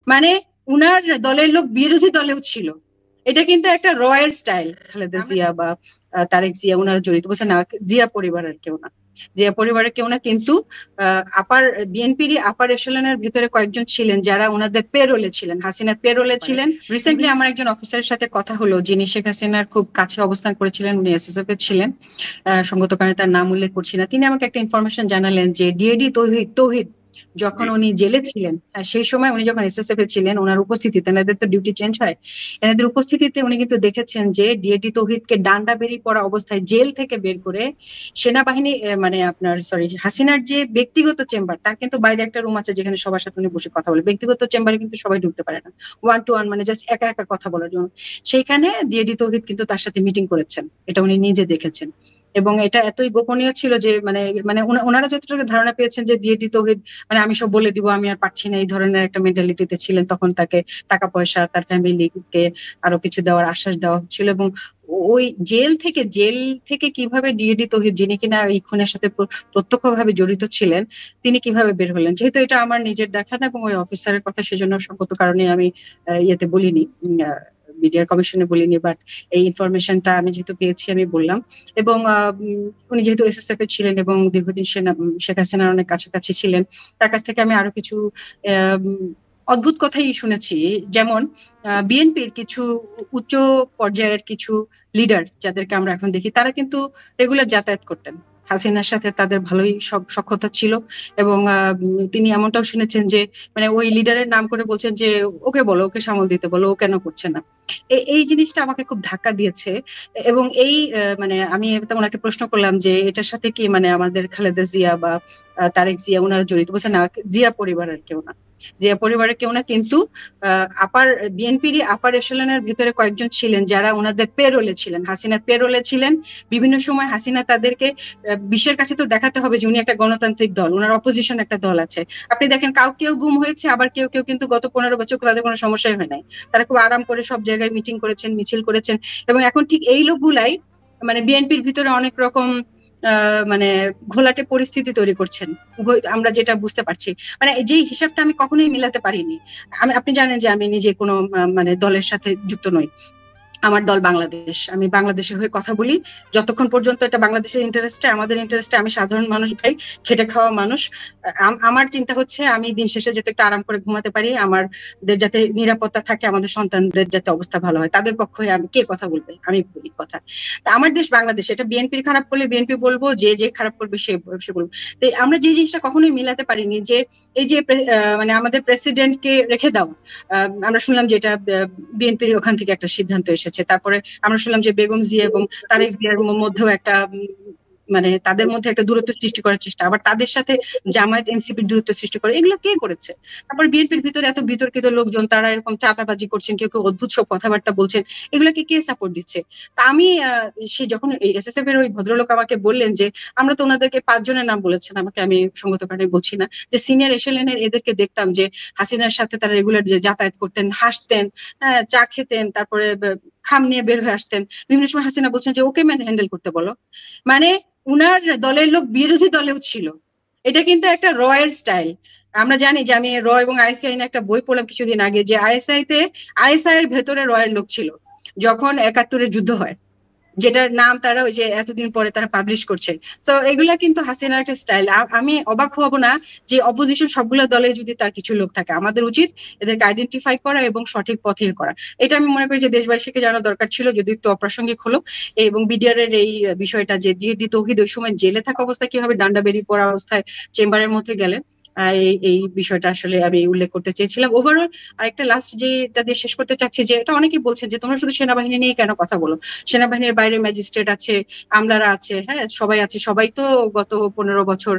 মানে উনার দলের লোক বিরোধী দলেও ছিল। এটা কিন্তু একটা রয়ের স্টাইল। খালেদা জিয়া বা তারেক জিয়া ওনারা জড়িত, বলছে না জিয়া পরিবারের কেউ না, জিয়া পরিবারের কেউ না, কিন্তু আপার বিএনপির আপার এশালনের ভিতরে কয়েকজন ছিলেন যারা ওনাদের পেরোলে ছিলেন, হাসিনার পেরোলে ছিলেন। রিসেন্টলি আমার একজন অফিসারের সাথে কথা হলো যিনি শেখ হাসিনার খুব কাছে অবস্থান করেছিলেন, উনি এসএসএফ এ ছিলেন, সঙ্গত কারণে তার নাম উল্লেখ করছি না। তিনি আমাকে একটা ইনফরমেশন জানালেন যে ডিএডি তৌহিদ তৌহিদ যখন উনি জেলে ছিলেন, সেই সময় উনি যখন এসএসএফ এ ছিলেন, ওনার উপস্থিতিতে, এনাদের তো ডিউটি চেঞ্জ হয়, এনাদের উপস্থিতিতে উনি কিন্তু দেখেছেন যে ডিএডি তৌহিদকে ডান্ডা বেরিয়ে পড়া অবস্থায় জেল থেকে বের করে সেনাবাহিনী, মানে আপনার সরি হাসিনার যে ব্যক্তিগত চেম্বার, তার কিন্তু বাইরে একটা রুম আছে যেখানে সবার সাথে উনি বসে কথা বলে, ব্যক্তিগত চেম্বারে কিন্তু সবাই ঢুকতে পারে না, ওয়ান টু ওয়ান, মানে জাস্ট একা একা কথা বলার জন্য। সেইখানে ডিএডি তৌহিদ কিন্তু তার সাথে মিটিং করেছেন, এটা উনি নিজে দেখেছেন। এবং এটা এতই গোপনীয় ছিল যে মানে মানে ওনারা যতটুকু ধারণা পেয়েছেন যে ডিএডি তৌহিদ মানে আমি সব বলে দিব, আমি আর পারছি না, এই ধরনের একটা মেন্টালিটিতে ছিলেন, তখন তাকে টাকা পয়সা, তার ফ্যামিলিকে আরো কিছু দেওয়ার আশ্বাস দেওয়া হচ্ছিল। এবং ওই জেল থেকে কিভাবে ডিএডি তৌহিদ, যিনি কিনা এই খুনের সাথে প্রত্যক্ষভাবে জড়িত ছিলেন, তিনি কিভাবে বের হলেন, যেহেতু এটা আমার নিজের দেখা না এবং ওই অফিসারের কথা, সেজন্য সঙ্গত কারণে আমি ইয়েতে বলিনি, মিডিয়ার কমিশনে বলিনি, বাট এই ইনফরমেশনটা আমি যেহেতু পেয়েছি আমি বললাম। এবং উনি যেহেতু এসএসএফ এ ছিলেন এবং দীর্ঘদিন শেখ হাসিনার অনেক কাছাকাছি ছিলেন, তার কাছ থেকে আমি আরো কিছু অদ্ভুত কথাই শুনেছি। যেমন বিএনপির কিছু উচ্চ পর্যায়ের কিছু লিডার যাদেরকে আমরা এখন দেখি, তারা কিন্তু রেগুলার যাতায়াত করতেন, হাসিনার সাথে তাদের ভালোই সব সখ্যতা ছিল। এবং তিনি এমনটাও শুনেছেন যে মানে ওই লিডারের নাম করে বলছেন যে ওকে বলো, ওকে সামাল দিতে বলো, ও কেন করছে না। এই জিনিসটা আমাকে খুব ধাক্কা দিয়েছে। এবং এই মানে আমি ওনাকে প্রশ্ন করলাম যে এটার সাথে কি মানে আমাদের খালেদা জিয়া বা তারেক জিয়া ওনারা জড়িত, বলছে না জিয়া পরিবারের কেউ না, জিয়া পরিবারের কেউ না, কিন্তু আপার বিএনপির আপার এশালনের ভিতরে কয়েকজন ছিলেন যারা ওনাদের পেরোলে ছিলেন, হাসিনার পেরোলে ছিলেন। বিভিন্ন সময় হাসিনা তাদেরকে বিশ্বের কাছে তো দেখাতে হবে যে উনি একটা গণতান্ত্রিক দল, ওনার অপোজিশন একটা দল আছে। আপনি দেখেন কেউ গুম হয়েছে, আবার কেউ কেউ কিন্তু গত 15 বছর তাদের কোনো সমস্যাই হয় নাই, তারা খুব আরাম করে সব জায়গায় মিটিং করেছেন, মিছিল করেছেন। এবং এখন ঠিক এই লোকগুলাই মানে বিএনপির ভিতরে অনেক রকম মানে ঘোলাটে পরিস্থিতি তৈরি করছেন, আমরা যেটা বুঝতে পারছি। মানে যে হিসাবটা আমি কখনোই মিলাতে পারিনি। আপনি জানেন যে আমি নিজে কোনো মানে দলের সাথে যুক্ত নই, আমার দল বাংলাদেশ, আমি বাংলাদেশের হয়ে কথা বলি। যতক্ষণ পর্যন্ত এটা বাংলাদেশের ইন্টারেস্টে, আমাদের ইন্টারেস্টে, আমি সাধারণ মানুষ ভাই, খেটে খাওয়া মানুষ, আমার চিন্তা হচ্ছে আমি দিন শেষে যাতে একটু আরাম করে ঘুমাতে পারি, আমাদের যাতে নিরাপত্তা থাকে, আমাদের সন্তানদের যাতে অবস্থা ভালো হয়, তাদের পক্ষে আমি কে কথা বলবে, আমি বলি কথা। তা আমার দেশ বাংলাদেশ, এটা বিএনপির খারাপ করলে বিএনপি বলবো, যে খারাপ করবে সে বলবো। তো আমরা যে জিনিসটা কখনোই মিলাতে পারিনি যে এই যে মানে আমাদের প্রেসিডেন্টকে রেখে দেওয়া, আমরা শুনলাম যে এটা বিএনপির ওখান থেকে একটা সিদ্ধান্ত এসেছে। তারপরে আমরা শুনলাম যে বেগম জিয়া এবং তারেক জিয়ার মধ্যেও একটা মানে তাদের মধ্যে একটা দূরত্ব সৃষ্টি করার চেষ্টা, আবার তাদের সাথে জামায়াত এনসিপির দূরত্ব সৃষ্টি করে, এগুলো কে করেছে? তারপর বিএনপির ভিতরে এত বিতর্কিত লোকজন, তারা এরকম চাঁদাবাজি করছেন, কেউ কেউ অদ্ভুত সব কথাবার্তা বলছেন, এগুলোকে কে সাপোর্ট দিচ্ছে? তা আমি সে যখন এসএসএফ এর ওই ভদ্রলোক আমাকে বললেন যে আমরা তো ওনাদেরকে 5 জনের নাম বলেছেন, আমাকে, আমি সঙ্গত কারণে বলছি না, যে সিনিয়র এশালেনের এদেরকে দেখতাম যে হাসিনার সাথে তারা রেগুলার যে যাতায়াত করতেন, হাসতেন, চা খেতেন, তারপরে খাম নিয়ে বের হয়ে আসতেন। বিভিন্ন সময় হাসিনা বলছেন যে ওকে হ্যান্ডেল করতে বলো। মানে উনার দলের লোক বিরোধী দলেও ছিল। এটা কিন্তু একটা রয়ের স্টাইল। আমরা জানি যে আমি র এবং আইএসআই নিয়ে একটা বই পড়লাম কিছুদিন আগে, যে আইএসআই এর ভেতরে রয়ের লোক ছিল যখন 71-এর যুদ্ধ হয়, যেটার নাম তারা ওই যে এতদিন পরে তারা পাবলিশ করছে। তো এগুলা কিন্তু হাসিনার একটা স্টাইল। আমি অবাক হব না যে অপোজিশন সবগুলো দলে যদি তার কিছু লোক থাকে, আমাদের উচিত এদেরকে আইডেন্টিফাই করা এবং সঠিক পথে করা। এটা আমি মনে করি যে দেশবাসীকে জানানো দরকার ছিল, যদি একটু অপ্রাসঙ্গিক হলো। এবং বিডিআর এর এই বিষয়টা যে ডিএডি তৌহিদ ওই সময় জেলে থাকা অবস্থায় কিভাবে ডান্ডা বেরিয়ে পড়া অবস্থায় চেম্বারের মধ্যে গেলেন, এই বিষয়টা আসলে আমি উল্লেখ করতে চেয়েছিলাম। ওভারঅল আরেকটা লাস্ট যেটা দিয়ে শেষ করতে চাচ্ছি, যে এটা অনেকেই বলছেন যে তোমরা শুধু সেনাবাহিনী নিয়ে কেন কথা বলো, সেনাবাহিনীর বাইরে ম্যাজিস্ট্রেট আছে, আমলারা আছে, হ্যাঁ সবাই আছে, সবাই তো গত 15 বছর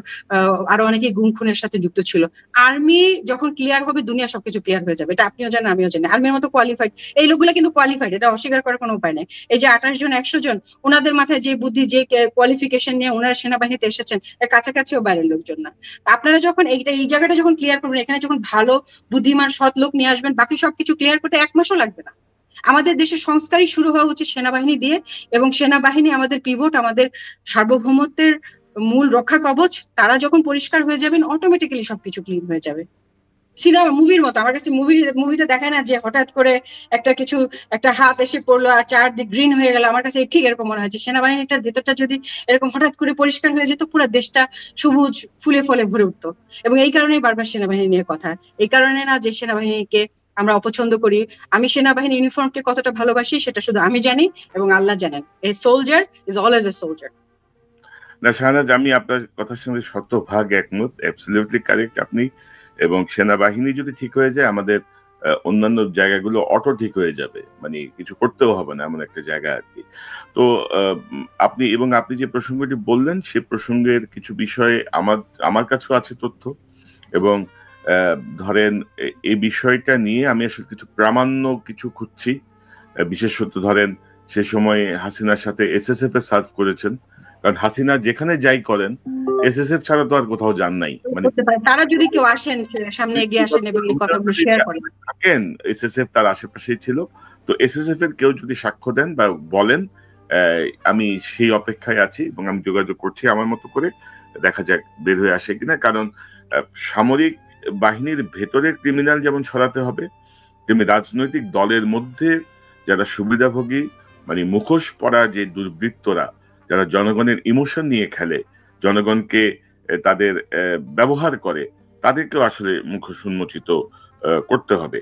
আরো অনেকে গুম খুনের সাথে যুক্ত ছিল। আর্মি যখন ক্লিয়ার হবে দুনিয়া সবকিছু ক্লিয়ার হয়ে যাবে, এটা আপনিও জানেন আমিও জানি। আর্মির মতো কোয়ালিফাইড এই লোকগুলা কিন্তু কোয়ালিফাইড, এটা অস্বীকার করার কোনো উপায় নেই। এই যে 28 জন 100 জন, ওনাদের মাথায় যে বুদ্ধি, যে কোয়ালিফিকেশন নিয়ে ওনারা সেনাবাহিনীতে এসেছেন, এর কাছাকাছিও বাইরের লোকজন না। আপনারা যখন এই জায়গাটা যখন ক্লিয়ার করবেন, এখানে যখন ভালো বুদ্ধিমান সৎ লোক নিয়ে আসবেন, বাকি সবকিছু ক্লিয়ার করতে 1 মাসও লাগবে না। আমাদের দেশের সংস্কারই শুরু হওয়া উচিত সেনাবাহিনী দিয়ে, এবং সেনাবাহিনী আমাদের পিভট, আমাদের সার্বভৌমত্বের মূল রক্ষা কবচ। তারা যখন পরিষ্কার হয়ে যাবেন, অটোমেটিক্যালি সবকিছু ক্লিন হয়ে যাবে। সিনেমা মুভির মতো। আমার কাছে মুভিতে দেখায় না যে হঠাৎ করে একটা হাত এসে পড়লো আর চারদিক গ্রিন হয়ে গেল, আমার কাছে ঠিক এরকম মনে হয় যে সেনাবাহিনীটার ভেতরটা যদি এরকম হঠাৎ করে পরিষ্কার হয়ে যেত, পুরো দেশটা সবুজ ফুলে ফলে ভরে উঠতো। এবং এই কারণেই বারবার সেনাবাহিনী নিয়ে কথা। এই কারণে না যে সেনাবাহিনীকে আমরা অপছন্দ করি। আমি সেনাবাহিনী ইউনিফর্মকে কতটা ভালোবাসি সেটা শুধু আমি জানি এবং আল্লাহ জানেন। A soldier is always a soldier. না শাহনাজ, আমি আপনার কথার সঙ্গে শতভাগ একমত, অ্যাবসলিউটলি কারেক্ট আপনি। এবং সেনাবাহিনী যদি ঠিক হয়ে যায়, আমাদের অন্যান্য জায়গাগুলো অটো ঠিক হয়ে যাবে, মানে কিছু করতেও হবে না, এমন একটা জায়গা আর কি। তো আপনি যে প্রসঙ্গটি বললেন, সে প্রসঙ্গের কিছু বিষয়ে আমার কাছেও আছে তথ্য। এবং ধরেন এই বিষয়টা নিয়ে আমি আসলে কিছু প্রামাণ্য কিছু খুঁজছি। বিশেষত ধরেন সে সময় হাসিনার সাথে এসএসএফ এ সার্ভ করেছেন, কারণ হাসিনা যেখানে যাই করেন এসএসএফ ছাড়া তো আর কোথাও যান নাই। মানে তারা যদি কেউ আসেন সামনে এগিয়ে আসেন এবং এই কথাগুলো শেয়ার করেন, থাকেন এসএসএফ তার আশেপাশেই ছিল। তো এসএসএফ এর কেউ যদি সাক্ষ্য দেন বা বলেন, আমি সেই অপেক্ষায় আছি এবং আমি যোগাযোগ করছি আমার মতো করে, দেখা যাক বের হয়ে আসে কিনা। কারণ সামরিক বাহিনীর ভেতরে ক্রিমিনাল যেমন সরাতে হবে, তেমনি রাজনৈতিক দলের মধ্যে যারা সুবিধাভোগী, মানে মুখোশ পরা যে দুর্বৃত্তরা, যারা জনগণের ইমোশন নিয়ে খেলে, জনগণকে তাদের ব্যবহার করে, তাদেরকেও আসলে মুখোশ উন্মোচিত করতে হবে।